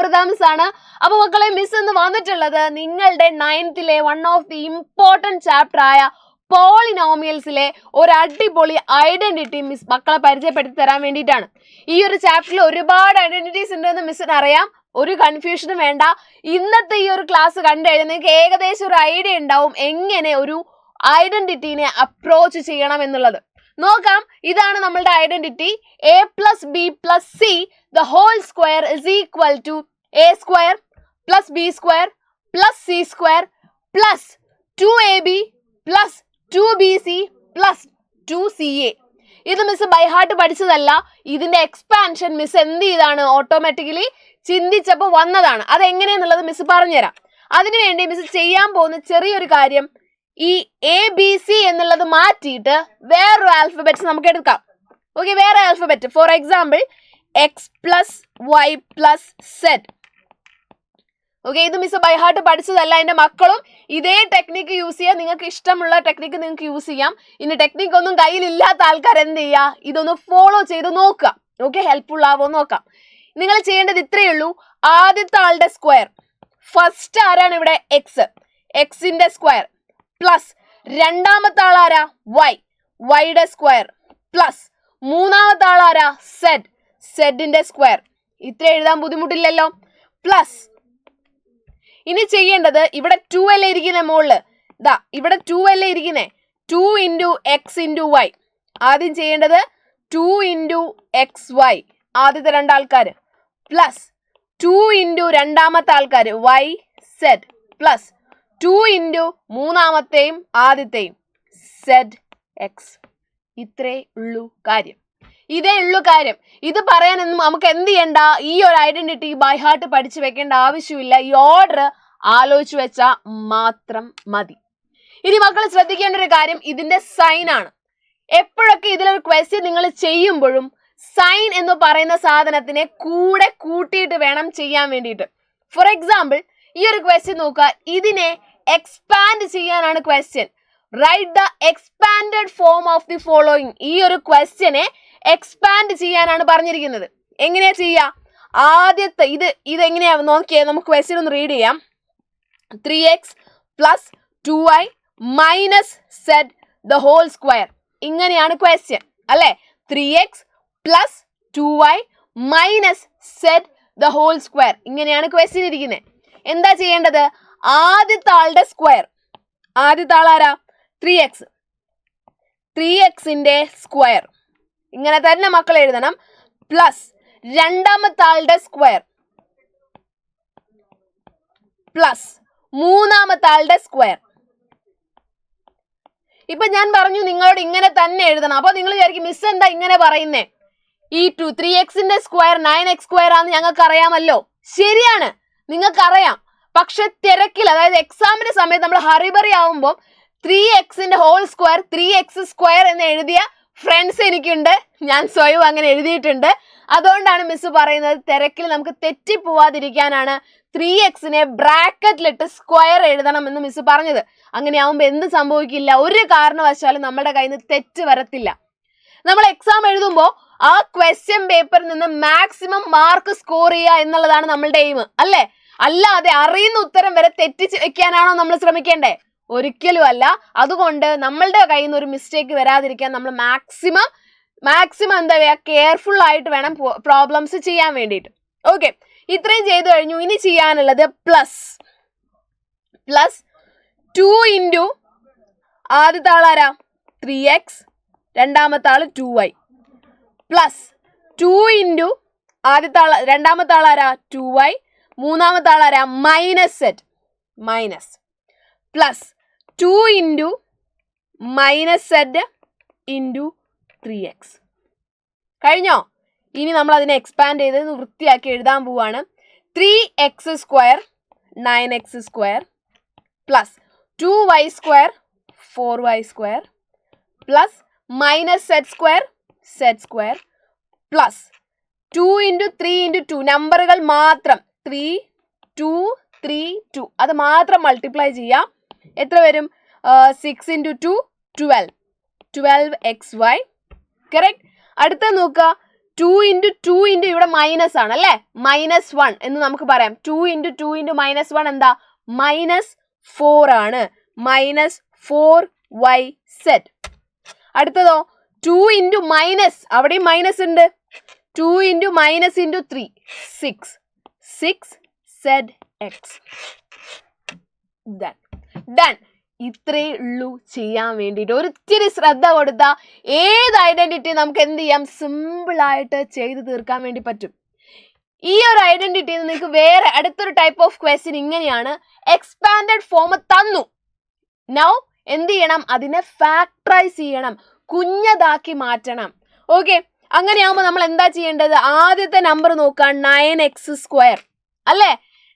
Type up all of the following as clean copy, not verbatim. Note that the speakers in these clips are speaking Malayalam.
അമൃതാംസ് ആണ്. അപ്പൊ മക്കളെ മിസ് ഇന്ന് വന്നിട്ടുള്ളത് നിങ്ങളുടെ 9th one of the important chapter ആയ പോളിനോമിയൽസിലെ ഒരു അടിപൊളി ഐഡന്റിറ്റി മിസ് മക്കളെ പരിചയപ്പെടുത്തി തരാൻ വേണ്ടിയിട്ടാണ്. ഈ ഒരു ചാപ്റ്ററിൽ ഒരുപാട് ഐഡന്റിറ്റീസ് ഉണ്ടെന്ന് മിസ്സിന് അറിയാം. ഒരു കൺഫ്യൂഷനും വേണ്ട. ഇന്നത്തെ ഈ ഒരു ക്ലാസ് കണ്ടു കഴിഞ്ഞാൽ നിങ്ങൾക്ക് ഏകദേശം ഒരു ഐഡിയ ഉണ്ടാവും എങ്ങനെ ഒരു ഐഡന്റിറ്റീനെ അപ്രോച്ച് ചെയ്യണം എന്നുള്ളത്. നോക്കാം, ഇതാണ് നമ്മളുടെ identity. a plus b plus c the whole square is equal to a square plus b square plus c square plus 2ab plus 2bc plus 2ca. ഇത് മിസ് ബൈ ഹാർട്ട് പഠിച്ചതല്ല. ഇതിന്റെ എക്സ്പാൻഷൻ മിസ് എന്ത് ചെയ്താണ് ഓട്ടോമാറ്റിക്കലി ചിന്തിച്ചപ്പോൾ വന്നതാണ്. അതെങ്ങനെയെന്നുള്ളത് മിസ് പറഞ്ഞുതരാം. അതിനുവേണ്ടി മിസ് ചെയ്യാൻ പോകുന്ന ചെറിയൊരു കാര്യം, ഈ എ ബി സി എന്നുള്ളത് മാറ്റിയിട്ട് വേറൊരു ആൽഫബറ്റ്സ് നമുക്ക് എടുക്കാം. ഓക്കെ, വേറെ alphabet. For example x plus y plus z. Okay, ഇത് മിസ് ബൈ ഹാർട്ട് പഠിച്ചതല്ല. എൻ്റെ മക്കളും ഇതേ ടെക്നിക്ക് യൂസ് ചെയ്യാം. നിങ്ങൾക്ക് ഇഷ്ടമുള്ള ടെക്നിക്ക് നിങ്ങൾക്ക് യൂസ് ചെയ്യാം. ഇനി ടെക്നിക്ക് ഒന്നും കയ്യിലില്ലാത്ത ആൾക്കാർ എന്ത് ചെയ്യുക, ഇതൊന്ന് ഫോളോ ചെയ്ത് നോക്കുക. ഓക്കെ, ഹെൽപ്ഫുൾ ആവോ നോക്കാം. നിങ്ങൾ ചെയ്യേണ്ടത് ഇത്രയേ ഉള്ളൂ. ആദ്യത്തെ ആളുടെ സ്ക്വയർ, ഫസ്റ്റ് ആരാണ് ഇവിടെ എക്സ്, എക്സിന്റെ സ്ക്വയർ പ്ലസ് രണ്ടാമത്തെ ആളാരാ വൈ, വൈയുടെ സ്ക്വയർ പ്ലസ് മൂന്നാമത്തെ ആളാരാ സെഡ്, സെഡിന്റെ സ്ക്വയർ. ഇത്ര എഴുതാൻ ബുദ്ധിമുട്ടില്ലല്ലോ. പ്ലസ് ഇനി ചെയ്യേണ്ടത് ഇവിടെ 2 അല്ലേ ഇരിക്കുന്നേ മുകളില്, ഇതാ ഇവിടെ 2 അല്ലേ ഇരിക്കുന്നേ, 2 ഇൻറ്റു എക്സ് ഇൻറ്റു വൈ. ആദ്യം ചെയ്യേണ്ടത് 2 ഇൻറ്റു എക്സ് വൈ ആദ്യത്തെ രണ്ടാൾക്കാർ പ്ലസ് 2 ഇൻറ്റു രണ്ടാമത്തെ ആൾക്കാർ വൈ സെഡ് പ്ലസ് 2 ഇൻറ്റു മൂന്നാമത്തെയും ആദ്യത്തെയും സെഡ് എക്സ്. ഇത്രേ ഉള്ളൂ കാര്യം. ഇതേ ഉള്ളൂ കാര്യം. ഇത് പറയാൻ നമുക്ക് എന്ത് ചെയ്യണ്ട, ഈ ഒരു ഐഡന്റിറ്റി ബൈ ഹാർട്ട് പഠിച്ചു വെക്കേണ്ട ആവശ്യമില്ല. ഈ ഓർഡർ ആലോചിച്ച് വെച്ചാൽ മാത്രം മതി. ഇനി മക്കൾ ശ്രദ്ധിക്കേണ്ട ഒരു കാര്യം ഇതിന്റെ സൈൻ ആണ്. എപ്പോഴൊക്കെ ഇതിലൊരു ക്വസ്റ്റ്യൻ നിങ്ങൾ ചെയ്യുമ്പോഴും സൈൻ എന്ന് പറയുന്ന സാധനത്തിനെ കൂടെ കൂട്ടിയിട്ട് വേണം ചെയ്യാൻ വേണ്ടിയിട്ട്. ഫോർ എക്സാമ്പിൾ ഈ ഒരു ക്വസ്റ്റ്യൻ നോക്കുക, ഇതിനെ എക്സ്പാൻഡ് ചെയ്യാനാണ് question. Write the expanded form of the following. ഈ ഒരു ക്വസ്റ്റ്യനെ എക്സ്പാൻഡ് ചെയ്യാനാണ് പറഞ്ഞിരിക്കുന്നത്. എങ്ങനെയാ ചെയ്യുക? ആദ്യത്തെ ഇതെങ്ങനെയാ നോക്കിയേ, നമുക്ക് ക്വസ്റ്റ്യൻ ഒന്ന് റീഡ് ചെയ്യാം. 3x plus 2y minus z the whole square. ഇങ്ങനെയാണ് ക്വസ്റ്റ്യൻ അല്ലേ? 3x plus 2y minus z the whole square. ഇങ്ങനെയാണ് ക്വസ്റ്റ്യൻ ഇരിക്കുന്നത്. എന്താ ചെയ്യേണ്ടത്? ആദ്യത്തെ ആളുടെ സ്ക്വയർ, ആദ്യത്തെ ആളാരാ 3x, 3xന്റെ സ്ക്വയർ ഇങ്ങനെ തന്നെ മക്കൾ എഴുതണം. പ്ലസ് രണ്ടാമത്തെ ആളുടെ സ്ക്വയർ പ്ലസ് മൂന്നാമത്തെ ആളുടെ സ്ക്വയർ. ഇപ്പൊ ഞാൻ പറഞ്ഞു നിങ്ങളോട് ഇങ്ങനെ തന്നെ എഴുതണം. അപ്പൊ നിങ്ങൾ വിചാരിക്കും മിസ് എന്താ ഇങ്ങനെ പറയുന്നേ? ഈ 3xന്റെ സ്ക്വയർ 9x സ്ക്വയർ ആണെന്ന് ഞങ്ങൾക്ക് അറിയാമല്ലോ. ശരിയാണ്, നിങ്ങൾക്കറിയാം. പക്ഷെ തിരക്കിൽ, അതായത് എക്സാമിന്റെ സമയത്ത് നമ്മൾ ഹറിബറി ആവുമ്പോൾ 3xന്റെ ഹോൾ സ്ക്വയർ 3x സ്ക്വയർ എന്ന് എഴുതിയ ഫ്രണ്ട്സ് എനിക്കുണ്ട്. ഞാൻ സ്വയം അങ്ങനെ എഴുതിയിട്ടുണ്ട്. അതുകൊണ്ടാണ് മിസ് പറയുന്നത് തിരക്കിൽ നമുക്ക് തെറ്റിപ്പോവാതിരിക്കാനാണ് 3xനെ ബ്രാക്കറ്റിലിട്ട് സ്ക്വയർ എഴുതണം എന്ന് മിസ് പറഞ്ഞത്. അങ്ങനെ ആവുമ്പോൾ എന്ത് സംഭവിക്കില്ല, ഒരു കാരണവശാലും നമ്മുടെ കയ്യിൽ നിന്ന് തെറ്റ് വരത്തില്ല. നമ്മൾ എക്സാം എഴുതുമ്പോൾ ആ ക്വസ്റ്റ്യൻ പേപ്പറിൽ നിന്ന് മാക്സിമം മാർക്ക് സ്കോർ ചെയ്യുക എന്നുള്ളതാണ് നമ്മളുടെ എയിം അല്ലേ? അല്ലാതെ അറിയുന്ന ഉത്തരം വരെ തെറ്റിച്ച് വെക്കാനാണോ നമ്മൾ ശ്രമിക്കേണ്ടേ? ഒരിക്കലും അല്ല. അതുകൊണ്ട് നമ്മളുടെ കയ്യിൽ നിന്ന് ഒരു മിസ്റ്റേക്ക് വരാതിരിക്കാൻ നമ്മൾ മാക്സിമം എന്താ പറയുക, കെയർഫുൾ ആയിട്ട് വേണം പ്രോബ്ലംസ് ചെയ്യാൻ വേണ്ടിയിട്ട്. ഓക്കെ, ഇത്രയും ചെയ്തു കഴിഞ്ഞു. ഇനി ചെയ്യാനുള്ളത് പ്ലസ് 2 ഇൻറ്റു ആദ്യത്തെ ആളാരാ 3x, രണ്ടാമത്തെ ആള് 2y പ്ലസ് 2 ഇൻറ്റു രണ്ടാമത്തെ ആളാരാ 2y, മൂന്നാമത്തെ ആളാരാ minus z minus plus 2 into minus z into 3x. കഴിഞ്ഞോ? ഇനി നമ്മൾ അതിനെ എക്സ്പാൻഡ് ചെയ്ത് വൃത്തിയാക്കി എഴുതാൻ പോവാണ്. 3x square 9x square plus 2y square 4y square plus minus z square plus 2 into 3 into 2 നമ്പറുകൾ മാത്രം 3 2 3 2 അത് മാത്രം മൾട്ടിപ്ലൈ ചെയ്യാം. എത്ര വരും? 6 ഇൻറ്റു 2 12xy. കറക്റ്റ്. അടുത്ത നോക്കുക, 2 ഇൻറ്റു 2 ഇൻറ്റു ഇവിടെ മൈനസ് ആണ് അല്ലേ, -1 എന്ന് നമുക്ക് പറയാം. 2 ഇൻറ്റു 2 ഇൻറ്റു -1 എന്താ, -4 ആണ്. -4yz. അടുത്തതോ 2 ഇൻറ്റു മൈനസ്, അവിടെയും മൈനസ് ഉണ്ട്. 2 into minus into 3 6zx. Done. ഇത്രേ ഉള്ളൂ ചെയ്യാൻ വേണ്ടിയിട്ട്. ഒരിത്തിരി ശ്രദ്ധ കൊടുത്താൽ ഏത് ഐഡന്റിറ്റി നമുക്ക് എന്ത് ചെയ്യാം, സിമ്പിൾ ആയിട്ട് ചെയ്ത് തീർക്കാൻ വേണ്ടി പറ്റും. ഈ ഒരു ഐഡന്റിറ്റി നിങ്ങൾക്ക് വേറെ അടുത്തൊരു ടൈപ്പ് ഓഫ് ക്വസ്റ്റ്യൻ ഇങ്ങനെയാണ്. എക്സ്പാൻഡഡ് ഫോം തന്നു, നൗ എന്ത് ചെയ്യണം, അതിനെ ഫാക്ടറൈസ് ചെയ്യണം, കുഞ്ഞതാക്കി മാറ്റണം. ഓക്കെ, അങ്ങനെയാകുമ്പോൾ നമ്മൾ എന്താ ചെയ്യേണ്ടത്, ആദ്യത്തെ നമ്പർ നോക്കുക 9x² അല്ലേ.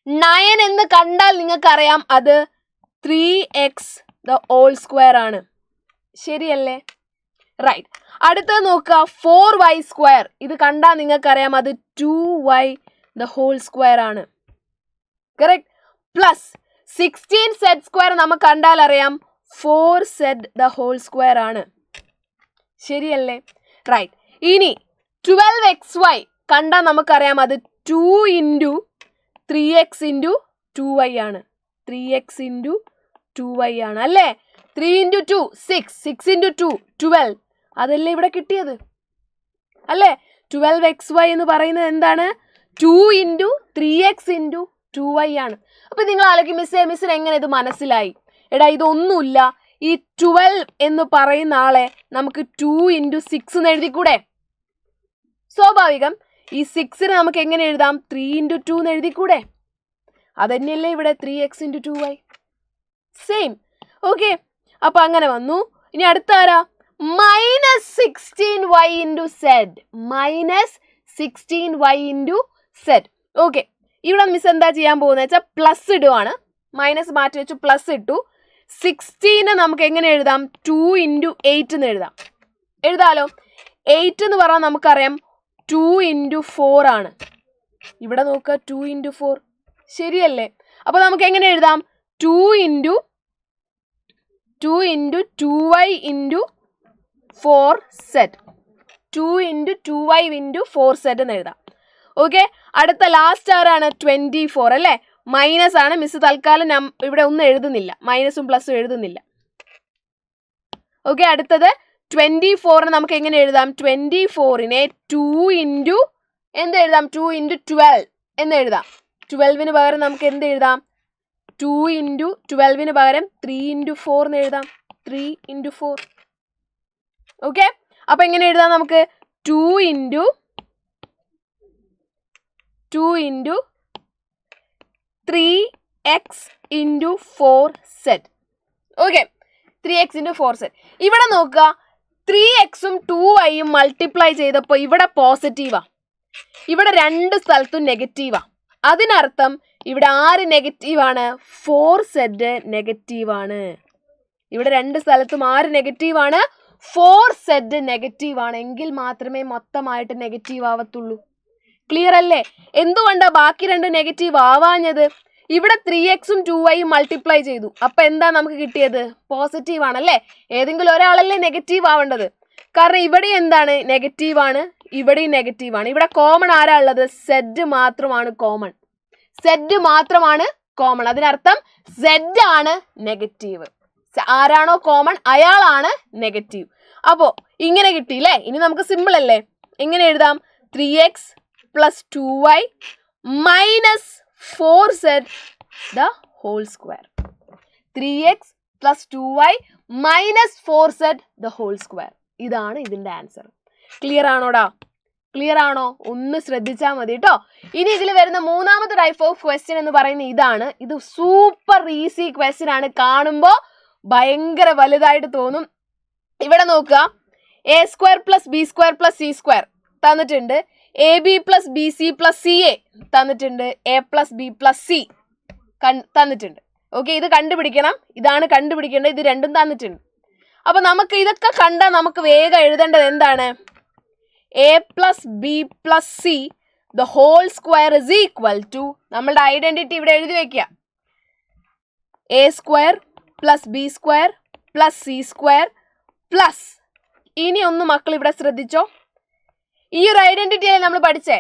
9 എന്ന് കണ്ടാൽ നിങ്ങൾക്കറിയാം അത് 3x² ആണ്, ശരിയല്ലേ? റൈറ്റ്. അടുത്തത് നോക്കുക 4y². ഇത് കണ്ടാൽ നിങ്ങൾക്കറിയാം അത് 2y² ആണ്, കറക്റ്റ്. പ്ലസ് 16z² നമുക്ക് കണ്ടാൽ അറിയാം 4z² ആണ്, ശരിയല്ലേ? റൈറ്റ്. ഇനി 12xy കണ്ടാൽ നമുക്കറിയാം അത് 2 ഇൻറ്റു 3x ഇൻറ്റു 2y ആണ്, 3x ഇൻറ്റു 2y ആണ് അല്ലേ. 3 ഇൻറ്റു 2 6, 6 ഇൻറ്റു 2 12, അതല്ലേ ഇവിടെ കിട്ടിയത് അല്ലേ. 12xy എന്ന് പറയുന്നത് എന്താണ്, 2 ഇൻറ്റു 3x ഇൻറ്റു 2y ആണ്. അപ്പം നിങ്ങൾ ആലോചിക്കും, മിസ്സിന് എങ്ങനെ ഇത് മനസ്സിലായി? എടാ ഇതൊന്നുമില്ല, ഈ 12 എന്ന് പറയുന്ന ആളെ നമുക്ക് 2 ഇൻറ്റു 6 എന്ന് എഴുതിക്കൂടെ? സ്വാഭാവികം. ഈ 6നെ നമുക്ക് എങ്ങനെ എഴുതാം, 3 ഇൻറ്റു 2 എന്ന് എഴുതിക്കൂടെ? അതന്നെയല്ലേ ഇവിടെ 3x into 2y, same. Okay, അപ്പൊ അങ്ങനെ വന്നു. ഇനി അടുത്ത ആരാ, -16y into z, -16y into z. Okay, ഇവിടെ മിസ് എന്താ ചെയ്യാൻ പോകുന്നത് വെച്ചാൽ പ്ലസ് ഇടുവാണ്, മൈനസ് മാറ്റി വെച്ചു, പ്ലസ് ഇട്ടു. 16 നമുക്ക് എങ്ങനെ എഴുതാം, 2 ഇൻറ്റു 8 എന്ന് എഴുതാലോ. 8 എന്ന് പറഞ്ഞാൽ നമുക്കറിയാം 2 ഇൻറ്റു 4 ആണ്. ഇവിടെ നോക്കുക 2 ഇൻറ്റു 4, ശരിയല്ലേ? അപ്പൊ നമുക്ക് എങ്ങനെ എഴുതാം, 2 into 2y into 4z, 2 into 2y into 4z എന്ന് എഴുതാം. ഓക്കെ, അടുത്ത ലാസ്റ്റ് ആരാണ്, 24 അല്ലേ. മൈനസ് ആണ്, മിസ് തൽക്കാലം ഇവിടെ ഒന്നും എഴുതുന്നില്ല, മൈനസും പ്ലസും എഴുതുന്നില്ല. ഓക്കെ, അടുത്തത് 24 നമുക്ക് എങ്ങനെ എഴുതാം, 24നെ 2 ഇൻറ്റു എന്ത് എഴുതാം, 2 ഇൻറ്റു 12 എന്ന് എഴുതാം. 12ന് പകരം നമുക്ക് എന്ത് എഴുതാം, 2 ഇൻറ്റു 12ന് പകരം 3 ഇൻറ്റു 4 എന്ന് എഴുതാം, 3 ഇൻറ്റു 4. ഓക്കെ, അപ്പൊ എങ്ങനെ എഴുതാം നമുക്ക്, 2 into 3x into 4z. Okay, 3x into 4z. ഇവിടെ നോക്കുക, 3xും 2yയും മൾട്ടിപ്ലൈ ചെയ്തപ്പോൾ ഇവിടെ പോസിറ്റീവാ, ഇവിടെ രണ്ട് സ്ഥലത്തും നെഗറ്റീവാ. അതിനർത്ഥം ഇവിടെ ആര് നെഗറ്റീവാണ്, 4z നെഗറ്റീവാണ്. ഇവിടെ രണ്ട് സ്ഥലത്തും ആര് നെഗറ്റീവാണ്, 4z നെഗറ്റീവാണ്. എങ്കിൽ മാത്രമേ മൊത്തമായിട്ട് നെഗറ്റീവ് ആവത്തുള്ളൂ. ക്ലിയർ അല്ലേ? എന്തുകൊണ്ടാ ബാക്കി രണ്ട് നെഗറ്റീവ് ആവാഞ്ഞത്? ഇവിടെ 3xും 2yയും മൾട്ടിപ്ലൈ ചെയ്തു, അപ്പൊ എന്താ നമുക്ക് കിട്ടിയത്, പോസിറ്റീവ് ആണല്ലേ. ഏതെങ്കിലും ഒരാളല്ലേ നെഗറ്റീവ് ആവേണ്ടത്, കാരണം ഇവിടെ എന്താണ് നെഗറ്റീവാണ്, ഇവിടെയും നെഗറ്റീവാണ്. ഇവിടെ കോമൺ ആരാ ഉള്ളത്, z മാത്രമാണ് കോമൺ, z മാത്രമാണ് കോമൺ. അതിനർത്ഥം z ആണ് നെഗറ്റീവ്. ആരാണോ കോമൺ അയാളാണ് നെഗറ്റീവ്. അപ്പോ ഇങ്ങനെ കിട്ടിയില്ലേ. ഇനി നമുക്ക് സിമ്പിൾ അല്ലേ, എങ്ങനെ എഴുതാം, 3x plus 2y minus 4z the whole square. 3x plus 2y minus 4z the whole square. ഇതാണ് ഇതിന്റെ ആൻസർ. ക്ലിയർ ആണോടാ? ക്ലിയർ ആണോ? ഒന്ന് ശ്രദ്ധിച്ചാൽ മതി കേട്ടോ. ഇനി ഇതിൽ വരുന്ന മൂന്നാമത്തെ ടൈപ്പ് ഓഫ് ക്വസ്റ്റ്യൻ എന്ന് പറയുന്നത് ഇതാണ്. ഇത് സൂപ്പർ ഈസി ക്വസ്റ്റ്യൻ ആണ്, കാണുമ്പോൾ ഭയങ്കര വലുതായിട്ട് തോന്നും. ഇവിടെ നോക്കുക, a² plus b² plus c² തന്നിട്ടുണ്ട്, ab plus bc plus ca തന്നിട്ടുണ്ട്, a plus b plus c തന്നിട്ടുണ്ട്. ഓക്കെ, ഇത് കണ്ടുപിടിക്കണം, ഇതാണ് കണ്ടുപിടിക്കേണ്ടത്, ഇത് രണ്ടും തന്നിട്ടുണ്ട്. അപ്പൊ നമുക്ക് ഇതൊക്കെ കണ്ടാൽ നമുക്ക് വേഗം എഴുതേണ്ടത് എന്താണ്, a plus b plus c the whole square is equal to, നമ്മളുടെ ഐഡന്റിറ്റി ഇവിടെ എഴുതി വെക്കുക, a² plus b² plus c² plus, ഇനി ഒന്ന് മക്കൾ ഇവിടെ ശ്രദ്ധിച്ചോ, ഈ ഒരു ഐഡന്റിറ്റിയെ നമ്മൾ പഠിച്ചേ.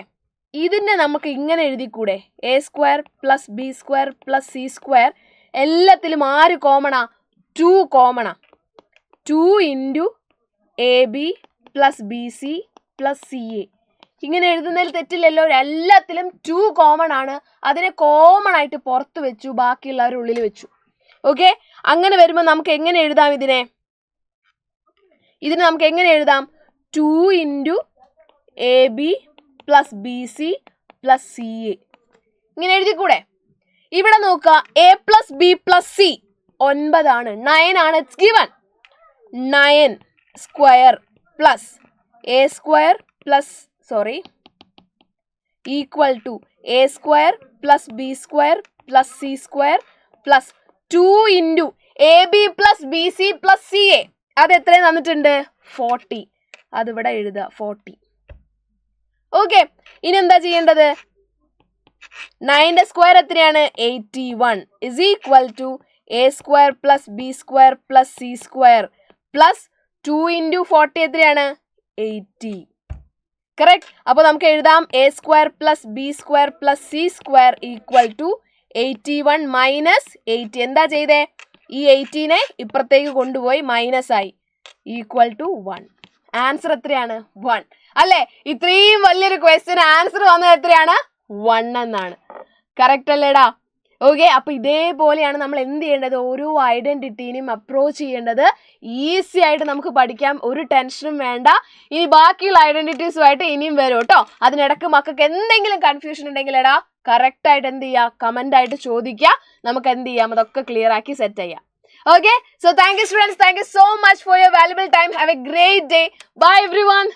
ഇതിനെ നമുക്ക് ഇങ്ങനെ എഴുതിക്കൂടെ? A square plus b square plus c square എല്ലാത്തിലും ആര് കോമണാ? 2 കോമണാ. 2 into a b plus b c plus c a. ഇങ്ങനെ എഴുതുന്നതിൽ തെറ്റില്ലല്ലോ. എല്ലാത്തിലും 2 കോമൺ ആണ്. അതിനെ കോമൺ ആയിട്ട് പുറത്ത് വെച്ചു, ബാക്കിയുള്ളവരുടെ ഉള്ളിൽ വെച്ചു. ഓക്കെ, അങ്ങനെ വരുമ്പോൾ നമുക്ക് എങ്ങനെ എഴുതാം ഇതിനെ നമുക്ക് എങ്ങനെ എഴുതാം? 2 into a b plus b c plus c a. ഇങ്ങനെ എഴുതിക്കൂടെ? ഇവിടെ നോക്കുക, a plus b plus c 9 ആണ്, 9 ആണ്. It's given 9 square plus a square plus equal to a square plus b square plus c square plus 2 into a b plus b c plus c a. അത് എത്രയും തന്നിട്ടുണ്ട്? 40. അതിവിടെ എഴുതുക 40. ഓക്കെ, ഇനി എന്താ ചെയ്യേണ്ടത്? 9ന്റെ സ്ക്വയർ എത്രയാണ്? 81 is equal to a square plus b square plus c square plus 2 into 40 എത്രയാണ്? 80. കറക്റ്റ്. അപ്പോൾ നമുക്ക് എഴുതാം a square plus b square plus c square equal to 81 minus 80. എന്താ ചെയ്തേ? ഈ 18നെ ഇപ്പുറത്തേക്ക് കൊണ്ടുപോയി മൈനസ് ആയി, ഈക്വൽ ടു 1. ആൻസർ എത്രയാണ്? 1 അല്ലേ? ഇത്രയും വലിയൊരു ക്വസ്റ്റ്യൻ ആൻസർ വന്നത് എത്രയാണ്? 1 എന്നാണ്. കറക്റ്റ് അല്ലേടാ? ഓക്കെ, അപ്പൊ ഇതേപോലെയാണ് നമ്മൾ എന്ത് ചെയ്യേണ്ടത്? ഓരോ ഐഡന്റിറ്റീനെയും അപ്രോച്ച് ചെയ്യേണ്ടത്. ഈസി ആയിട്ട് നമുക്ക് പഠിക്കാം, ഒരു ടെൻഷനും വേണ്ട. ഇനി ബാക്കിയുള്ള ഐഡന്റിറ്റീസുമായിട്ട് ഇനിയും വരും കേട്ടോ. അതിനിടക്ക് മക്കൾക്ക് എന്തെങ്കിലും കൺഫ്യൂഷൻ ഉണ്ടെങ്കിൽ എടാ കറക്റ്റ് ആയിട്ട് എന്ത് ചെയ്യുക? കമന്റ് ആയിട്ട് ചോദിക്കുക. നമുക്ക് എന്ത് ചെയ്യാം? അതൊക്കെ ക്ലിയർ ആക്കി സെറ്റ് ചെയ്യാം. Okay, so thank you students, thank you so much for your valuable time. Have a great day. Bye everyone.